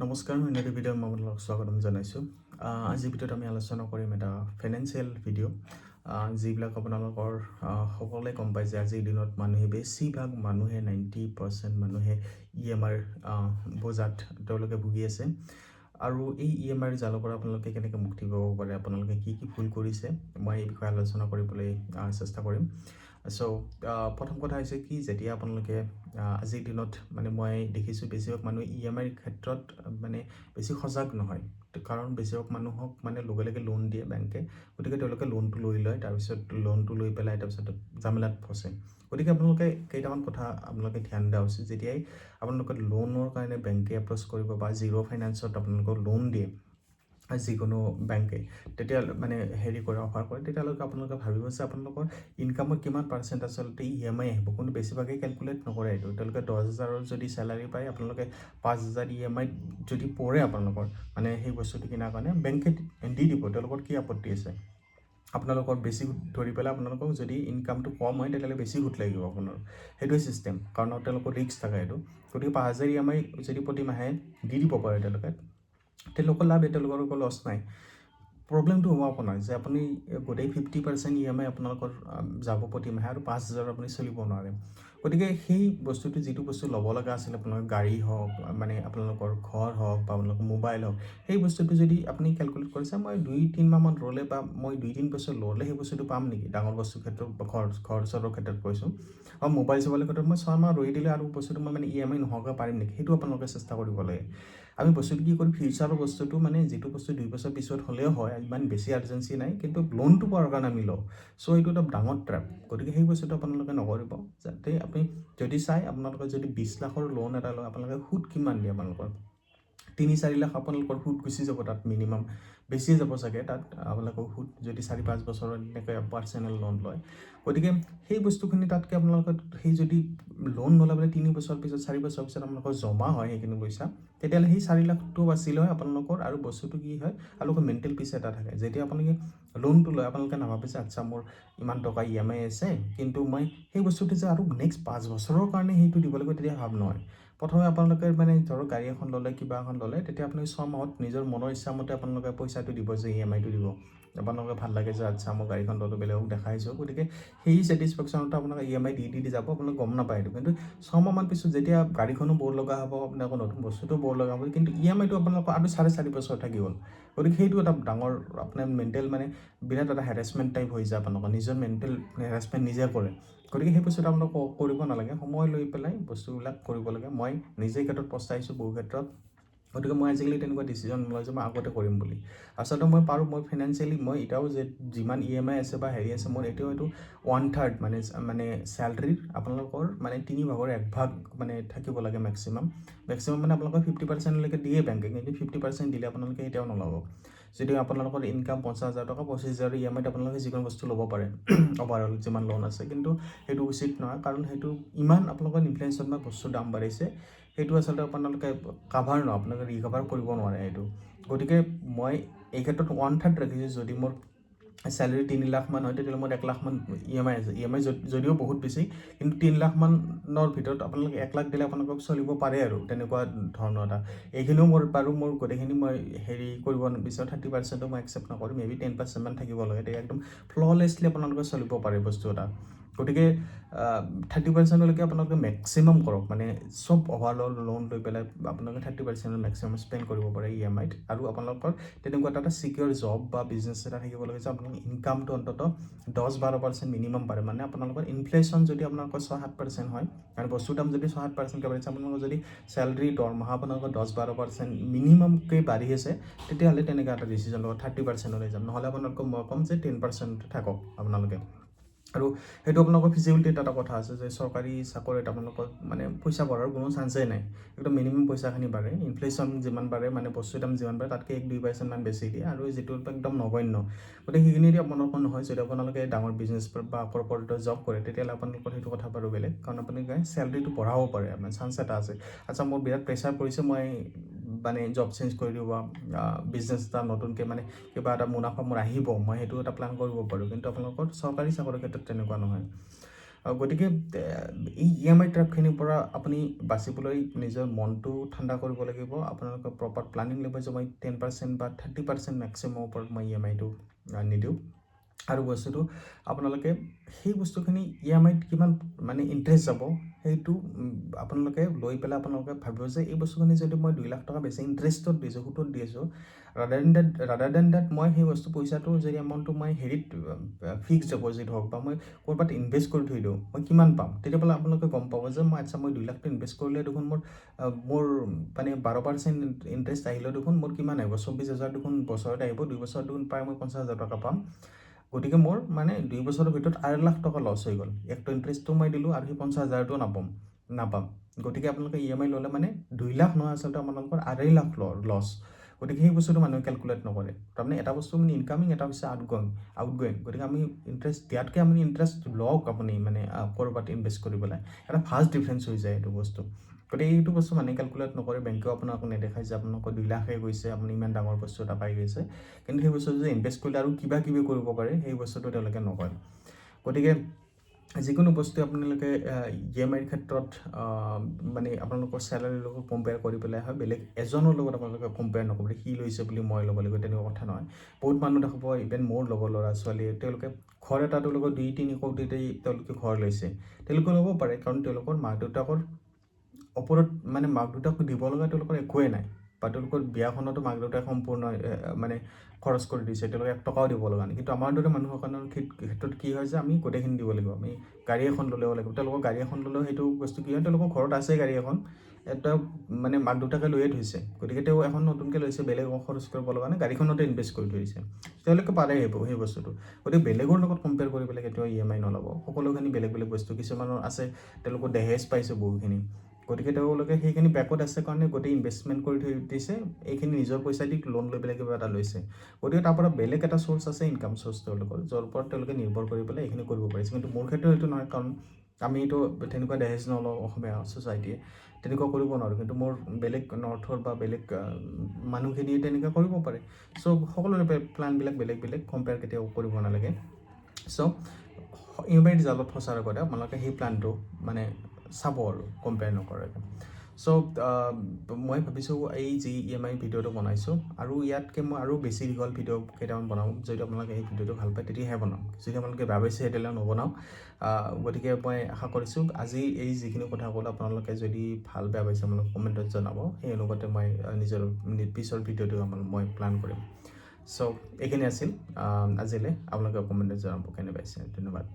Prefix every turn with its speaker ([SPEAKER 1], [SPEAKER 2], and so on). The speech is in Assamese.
[SPEAKER 1] নমস্কাৰ, মই নতুন ভিডিঅ'ত মই আপোনালোকক স্বাগতম জনাইছোঁ। আজিৰ ভিডিঅ'ত আমি আলোচনা কৰিম এটা ফাইনেন্সিয়েল ভিডিঅ'। যিবিলাক আপোনালোকৰ সকলোৱে গম পায় যে আজিৰ দিনত বেছিভাগ মানুহে 90% মানুহে EMIৰ বোজাত তেওঁলোকে ভুগি আছে। আৰু এই EMIৰ জালৰ পৰা আপোনালোকে কেনেকৈ মুক্তি পাব পাৰে, আপোনালোকে কি কি ভুল কৰিছে, মই এই বিষয়ে আলোচনা কৰিবলৈ চেষ্টা কৰিম। চ' প্ৰথম কথা হৈছে কি, যেতিয়া আপোনালোকে আজিৰ দিনত মই দেখিছোঁ বেছিভাগ মানুহ EMIৰ ক্ষেত্ৰত বেছি সজাগ নহয়। কাৰণ বেছিভাগ মানুহক লগে লগে লোন দিয়ে বেংকে, গতিকে তেওঁলোকে লোনটো লৈ লয়, তাৰপিছত লোনটো লৈ পেলাই তাৰপিছত জামেলাত ফচে। গতিকে আপোনালোকে কেইটামান কথা আপোনালোকে ধ্যান দিয়া উচিত। যেতিয়াই আপোনালোকে লোনৰ কাৰণে বেংকে এপ্ৰ'চ কৰিব বা জিৰ' ফাইনেন্সত আপোনালোকক লোন দিয়ে যিকোনো বেংকে, তেতিয়া হেৰি কৰে, অফাৰ কৰে, তেতিয়ালৈকে আপোনালোকে ভাবিব যে আপোনালোকৰ ইনকামৰ কিমান পাৰ্চেণ্ট আচলতে EMI আহিব। কিন্তু বেছিভাগে কেলকুলেট নকৰে এইটো। তেওঁলোকে 10,000ৰ যদি চেলাৰী পায়, আপোনালোকে 5,000 EMI যদি পৰে আপোনালোকৰ সেই বস্তুটো কিনাৰ কাৰণে, বেংকে দি দিব, তেওঁলোকৰ কি আপত্তি আছে। আপোনালোকৰ বেছি সুদ ধৰি পেলাই আপোনালোকক যদি ইনকামটো কম হয় তেতিয়াহ'লে বেছি সুদ লাগিব আপোনাৰ। সেইটোৱে ছিষ্টেম, কাৰণ তেওঁলোকৰ ৰিস্ক থাকে এইটো। গতিকে 5,000 EMI যদি প্ৰতি মাহে দি দিব পাৰে তেওঁলোকৰ লাভ, তেওঁলোকৰ একো লছ নাই। প্ৰব্লেমটো হ'ব আপোনাৰ যে আপুনি গোটেই 50% EMI আপোনালোকৰ যাব প্ৰতি মাহে আৰু 5,000 আপুনি চলিব নোৱাৰে। গতিকে সেই বস্তুটো, যিটো বস্তু ল'ব লগা আছিল, আপোনাৰ গাড়ী হওক, আপোনালোকৰ ঘৰ হওক বা আপোনালোকৰ মোবাইল হওক, সেই বস্তুটো যদি আপুনি কেলকুলেট কৰিছে মই 2-3 মাহমান ৰ'লে বা মই 2-3 বছৰ ল'লে সেই বস্তুটো পাম নেকি, ডাঙৰ বস্তুৰ ক্ষেত্ৰত বা ঘৰ চৰৰ ক্ষেত্ৰত কৈছোঁ, বা মোবাইল চোবাইলৰ ক্ষেত্ৰত মই 6 মাহ ৰৈ দিলে আৰু বস্তুটো মই EMI নোহোৱাকৈ পাৰিম নেকি, সেইটো আপোনালোকে চেষ্টা কৰিব লাগে। আমি বস্তুটো কি কৰিম, ফিউচাৰৰ বস্তুটো যিটো বস্তু 2 বছৰ পিছত হ'লেও হয়, ইমান বেছি আৰ্জেঞ্চি নাই, কিন্তু লোনটো পোৱাৰ কাৰণে আমি লওঁ। চ' এইটো এটা ডাঙৰ ট্ৰেপ। গতিকে সেই বস্তুটো আপোনালোকে নকৰিব। যাতে আপুনি যদি চাই, আপোনালোকে যদি 20 লাখৰ লোন এটা লয়, আপোনালোকে সুদ কিমান দিয়ে, আপোনালোকৰ 3-4 লাখ আপোনালোকৰ সুদ গুচি যাব তাত, মিনিমাম বেছিয়ে যাব চাগে তাত আপোনালোকৰ সুদ, যদি 4-5 বছৰৰ এনেকৈ পাৰ্চনেল লোন লয়। গতিকে সেই বস্তুখিনি তাতকৈ আপোনালোকে সেই যদি লোন নলয় 3 বছৰ পিছত, 4 বছৰ পিছত আপোনালোকৰ জমা হয় সেইখিনি পইচা, তেতিয়াহ'লে সেই 4 লাখটো বাচিলে হয় আপোনালোকৰ। আৰু বস্তুটো কি হয়, আপোনালোকৰ মেণ্টেল পিছ এটা থাকে। যেতিয়া আপোনালোকে লোনটো লয়, আপোনালোকে নাভাবে যে আচ্ছা মোৰ ইমান টকা EMI আছে, কিন্তু মই সেই বস্তুটো যে আৰু নেক্সট 5 বছৰৰ কাৰণে সেইটো দিব লাগিব, তেতিয়া ভাৱ নহয়। প্ৰথমে আপোনালোকে ধৰক গাড়ী এখন ল'লে, কিবা এখন ল'লে, তেতিয়া আপুনি 6 মাহত নিজৰ মনৰ ইচ্ছামতে আপোনালোকে পইচাটো দিব, যে EMIটো দিব। আপোনালোকে ভাল লাগে যে আচ্ছা মই গাড়ীখন ল'লোঁ, বেলেগক দেখাইছোঁ, গতিকে সেই ছেটিছফেকশ্যনটো আপোনালোকে EMI দি যাব, আপোনালোকে গম নাপায় এইটো। কিন্তু 6 মাহমান পিছত যেতিয়া গাড়ীখনো বৰ লগা হ'ব, আপোনালোকৰ নতুন বস্তুটো বৰ লগা হ'ব, কিন্তু EMIটো আপোনালোকৰ আৰু 4.5 বছৰ থাকি গ'ল। গতিকে সেইটো এটা ডাঙৰ আপোনাৰ মেণ্টেল বিৰাট এটা হেৰেছমেণ্ট টাইপ হৈ যায়। আপোনালোকৰ নিজৰ মেণ্টেল হেৰেছমেণ্ট নিজে কৰে। গতিকে সেই বস্তুটো আপোনালোকে কৰিব নালাগে। সময় লৈ পেলাই বস্তুবিলাক কৰিব লাগে। মই নিজে ক্ষেত্ৰত পস্তাইছোঁ বহু ক্ষেত্ৰত। গতিকে মই আজিকালি তেনেকুৱা ডিচিজন নলওঁ যে মই আগতে কৰিম বুলি। আচলতে মই পাৰোঁ, মই ফাইনেন্সিয়েলি মই এতিয়াও যে যিমান EMI আছে বা হেৰি আছে, মোৰ এতিয়াও এইটো 1/3 চেলাৰীৰ আপোনালোকৰ 3 ভাগৰ 1 ভাগ থাকিব লাগে মেক্সিমাম আপোনালোকৰ 50%লৈকে দিয়ে বেংকে, কিন্তু 50% দিলে আপোনালোকে এতিয়াও নল'ব। যদি আপোনালোকৰ ইনকাম 50,000 টকা, 25,000 EMIত আপোনালোকে যিকোনো বস্তু ল'ব পাৰে অভাৰঅল যিমান লোন আছে, কিন্তু সেইটো উচিত নহয়। কাৰণ সেইটো ইমান আপোনালোকৰ ইনফ্লেশ্যন বা বস্তুৰ দাম বাঢ়িছে, সেইটো আচলতে আপোনালোকে আপোনালোকে ৰিকভাৰ কৰিব নোৱাৰে এইটো। গতিকে মই এই ক্ষেত্ৰত 1/3 ৰাখিছোঁ। যদি মোৰ চেলাৰী 3 লাখমান হয়, তেতিয়াহ'লে মোৰ 1 লাখমান EMI আছে। EMI যদিও বহুত বেছি, কিন্তু 3 লাখমানৰ ভিতৰত আপোনালোকে 1 লাখ দিলে আপোনালোকক চলিব পাৰে আৰু তেনেকুৱা ধৰণৰ এটা। এইখিনিও মোৰ গোটেইখিনি মই হেৰি কৰিব বিচাৰোঁ। 30% মই একচেপ্ট নকৰোঁ, মেবি 10% মান থাকিব লাগে, তেতিয়া একদম ফ্ললেছলি আপোনালোকে চলিব পাৰে বস্তু এটা। গতিকে 30%লৈকে আপোনালোকে মেক্সিমাম কৰক, চব অভাৰঅল লোন লৈ পেলাই আপোনালোকে 30% মেক্সিমাম স্পেণ্ড কৰিব পাৰে EMIত। আৰু আপোনালোকৰ তেনেকুৱা এটা চিকিউৰ জব বা বিজনেছ এটা থাকিব লাগে যে আপোনালোকৰ ইনকামটো অন্ততঃ 10-12% মিনিমাম পাৰে। আপোনালোকৰ ইনফ্লেশ্যন যদি আপোনালোকৰ 6-7% হয়, আৰু বস্তুৰ দাম যদি 6-7%কৈ বাঢ়িছে, আপোনালোকৰ যদি চেলাৰী দৰমহা আপোনালোকৰ 10-12% মিনিমামকৈ বাঢ়ি আছে, তেতিয়াহ'লে তেনেকুৱা এটা ডিচিজন ল'ব, 30%লৈ যাম। নহ'লে আপোনালোকক মই ক'ম যে 10% থাকক আপোনালোকে। আৰু সেইটো আপোনালোকৰ ফিজিবিলিটিত এটা কথা আছে যে চৰকাৰী চাকৰিত আপোনালোকৰ পইচা বঢ়াৰ কোনো চান্সেই নাই। একদম মিনিমাম পইচাখিনি বাঢ়ে। ইনফ্লেশ্যন যিমান বাঢ়ে, বস্তুৰ দাম যিমান বাঢ়ে, তাতকৈ 1-2% মান বেছি দিয়ে, আৰু যিটো একদম নগণ্য। গতিকে সেইখিনি দি আপোনালোকৰ নহয়। যদি আপোনালোকে ডাঙৰ বিজনেছ বা কৰ্পৰেটৰ জব কৰে, তেতিয়াহ'লে আপোনালোকৰ সেইটো কথা বাৰু বেলেগ, কাৰণ আপোনালোকে চেলাৰীটো বঢ়াব পাৰে, আপোনাৰ চান্স এটা আছে। আচ্ছা মোৰ বিৰাট প্ৰেছাৰ পৰিছে, মই জব চেঞ্জ কৰি দিওঁ বা বিজনেছ এটা নতুনকৈ কিবা এটা মুনাফা মোৰ আহিব, মই সেইটো এটা প্লান কৰিব পাৰোঁ। কিন্তু আপোনালোকৰ চৰকাৰী চাকৰিৰ ক্ষেত্ৰত তেনেকুৱা নহয়। গতিকে এই EMI ট্ৰেপখিনিৰ পৰা আপুনি বাচিবলৈ নিজৰ মনটো ঠাণ্ডা কৰিব লাগিব আপোনালোকৰ প্ৰপাৰ প্লানিং লাগিব যে মই 10% বা 30% মেক্সিমামৰ ওপৰত মই EMIটো নিদিওঁ আৰু বস্তুটো আপোনালোকে সেই বস্তুখিনি EMIত কিমান মানে ইণ্টাৰেষ্ট যাব সেইটো আপোনালোকে লৈ পেলাই আপোনালোকে ভাবিব যে এই বস্তুখিনি যদি মই 2 লাখ টকা বেছি ইণ্টাৰেষ্টত দিছোঁ সুতত দি আছোঁ ৰাদাৰ দেন ডেট মই সেই বস্তু পইচাটো যদি এমাউণ্টটো মই হেৰিত ফিক্স ডিপজিট হওক বা মই ক'ৰবাত ইনভেষ্ট কৰি থৈ দিওঁ মই কিমান পাম তেতিয়াহ'লে আপোনালোকে গম পাব যে মই আচ্ছা মই 2 লাখটো ইনভেষ্ট কৰিলে দেখোন মোৰ মানে 12% ইণ্টাৰেষ্ট আহিলেও দেখোন মোৰ কিমান আহিব 24,000 দেখোন বছৰত আহিব 2 বছৰত দেখোন প্ৰায় মই 50,000 টকা পাম গতিকে মোৰ মানে 2 বছৰৰ ভিতৰত 8 লাখ টকা লছ হৈ গ'ল একটো ইণ্টাৰেষ্টটো মই দিলোঁ আৰু সেই 50,000টো নাপাম গতিকে আপোনালোকে EMI ল'লে মানে 2 লাখ নহয় আচলতে আপোনালোকৰ 2.5 লাখ লছ গতিকে সেই বস্তুটো মানুহে কেলকুলেট নকৰে তাৰমানে এটা বস্তু মানে ইনকামিং এটা হৈছে আউটগোয়িং গতিকে আমি ইণ্টাৰেষ্ট দিয়াতকৈ আপুনি ইণ্টাৰেষ্ট লওক আপুনি মানে ক'ৰবাত ইনভেষ্ট কৰি পেলাই এটা ফাষ্ট ডিফাৰেঞ্চ হৈ যায় এইটো বস্তু গতিকে এইটো বস্তু মানুহে কেলকুলেট নকৰে বেংকেও আপোনাক নেদেখায় যে আপোনালোকৰ 2 লাখে গৈছে আপুনি ইমান ডাঙৰ বস্তু এটা পাই গৈছে কিন্তু সেই বস্তুটো যে ইনভেষ্ট কৰিলে আৰু কিবা কিবি কৰিব পাৰে সেই বস্তুটো তেওঁলোকে নকয় গতিকে যিকোনো বস্তু আপোনালোকে EMIৰ ক্ষেত্ৰত মানে আপোনালোকৰ চেলাৰীৰ লগত কম্পেয়াৰ কৰি পেলাই হয় বেলেগ এজনৰ লগত আপোনালোকে কম্পেয়াৰ নকৰিব সি লৈছে বুলি মই ল'ব লাগিব তেনেকুৱা কথা নহয় বহুত মানুহ দেখাব ইভেন মোৰ লগৰ ল'ৰা ছোৱালীয়ে তেওঁলোকে ঘৰ এটা তেওঁলোকৰ 2-3 কোটিতেই তেওঁলোকে ঘৰ লৈছে তেওঁলোকে ল'ব পাৰে কাৰণ তেওঁলোকৰ মাক দেউতাকৰ ওপৰত মানে মাক দেউতাকক দিব লগা তেওঁলোকৰ একোৱেই নাই বা তেওঁলোকৰ বিয়াখনতো মাক দেউতাক সম্পূৰ্ণ মানে খৰচ কৰি দিছে তেওঁলোকে 1 টকাও দিব লগা নাই কিন্তু আমাৰ দৰে মানুহৰ ক্ষেত্ৰত কি হয় যে আমি গোটেইখিনি দিব লাগিব আমি গাড়ী এখন ল'লেও লাগিব তেওঁলোকৰ গাড়ী এখন ল'লেও সেইটো বস্তু কি হয় তেওঁলোকৰ ঘৰত আছে গাড়ী এখন এটা মানে মাক দেউতাকে লৈয়ে থৈছে গতিকে তেওঁ এখন নতুনকৈ লৈছে বেলেগক খৰচ কৰিব লগা নাই গাড়ীখনতে ইনভেষ্ট কৰি থৈছে তেওঁলোকে পাৰে সেই বস্তুটো গতিকে বেলেগৰ লগত কম্পেয়াৰ কৰি পেলাই কেতিয়াও EMI নল'ব সকলোখিনি বেলেগ বস্তু কিছুমানৰ আছে তেওঁলোকৰ দহেজ পাইছে বহুখিনি গতিকে তেওঁলোকে সেইখিনি বেকত আছে কাৰণে গোটেই ইনভেষ্টমেণ্ট কৰি থৈ দিছে এইখিনি নিজৰ পইচা দি লোন লৈ পেলাই কিবা এটা লৈছে গতিকে তাৰ পৰা বেলেগ এটা চ'ৰ্চ আছে ইনকাম চ'ৰ্চ তেওঁলোকৰ য'ৰ ওপৰত তেওঁলোকে নিৰ্ভৰ কৰি পেলাই এইখিনি কৰিব পাৰিছে কিন্তু মোৰ ক্ষেত্ৰত সেইটো নহয় কাৰণ আমিতো তেনেকুৱা দহেজ নলওঁ অসমীয়া ছ'চাইটিয়ে তেনেকুৱা কৰিব নোৱাৰোঁ কিন্তু মোৰ বেলেগ নৰ্থৰ বা বেলেগ মানুহখিনিয়ে তেনেকুৱা কৰিব পাৰে চ' সকলোৰে প্লানবিলাক বেলেগ কম্পেয়াৰ কেতিয়াও কৰিব নালাগে চ' EMIৰ জালত ফচাৰ আগতে আপোনালোকে সেই প্লানটো মানে চাব আৰু কম্পেয়াৰ নকৰাকৈ চ' মই ভাবিছোঁ এই যি EMI ভিডিঅ'টো বনাইছোঁ আৰু ইয়াতকৈ মই আৰু বেছি দীঘল ভিডিঅ' কেইটামান বনাওঁ যদি আপোনালোকে এই ভিডিঅ'টো ভাল পায় তেতিয়াহে বনাম যদি আপোনালোকে ভাবিছে তেতিয়াহ'লে নবনাওঁ গতিকে মই আশা কৰিছোঁ আজি এই যিখিনি কথা ক'লোঁ আপোনালোকে যদি ভাল বেয়া পাইছে আপোনালোকে কমেণ্টত জনাব সেই অনুপাতে মই নিজৰ পিছৰ ভিডিঅ'টো মই প্লান কৰিম চ' এইখিনি আছিল আজিলৈ আপোনালোকে কমেণ্টত জনাব কেনে পাইছে ধন্যবাদ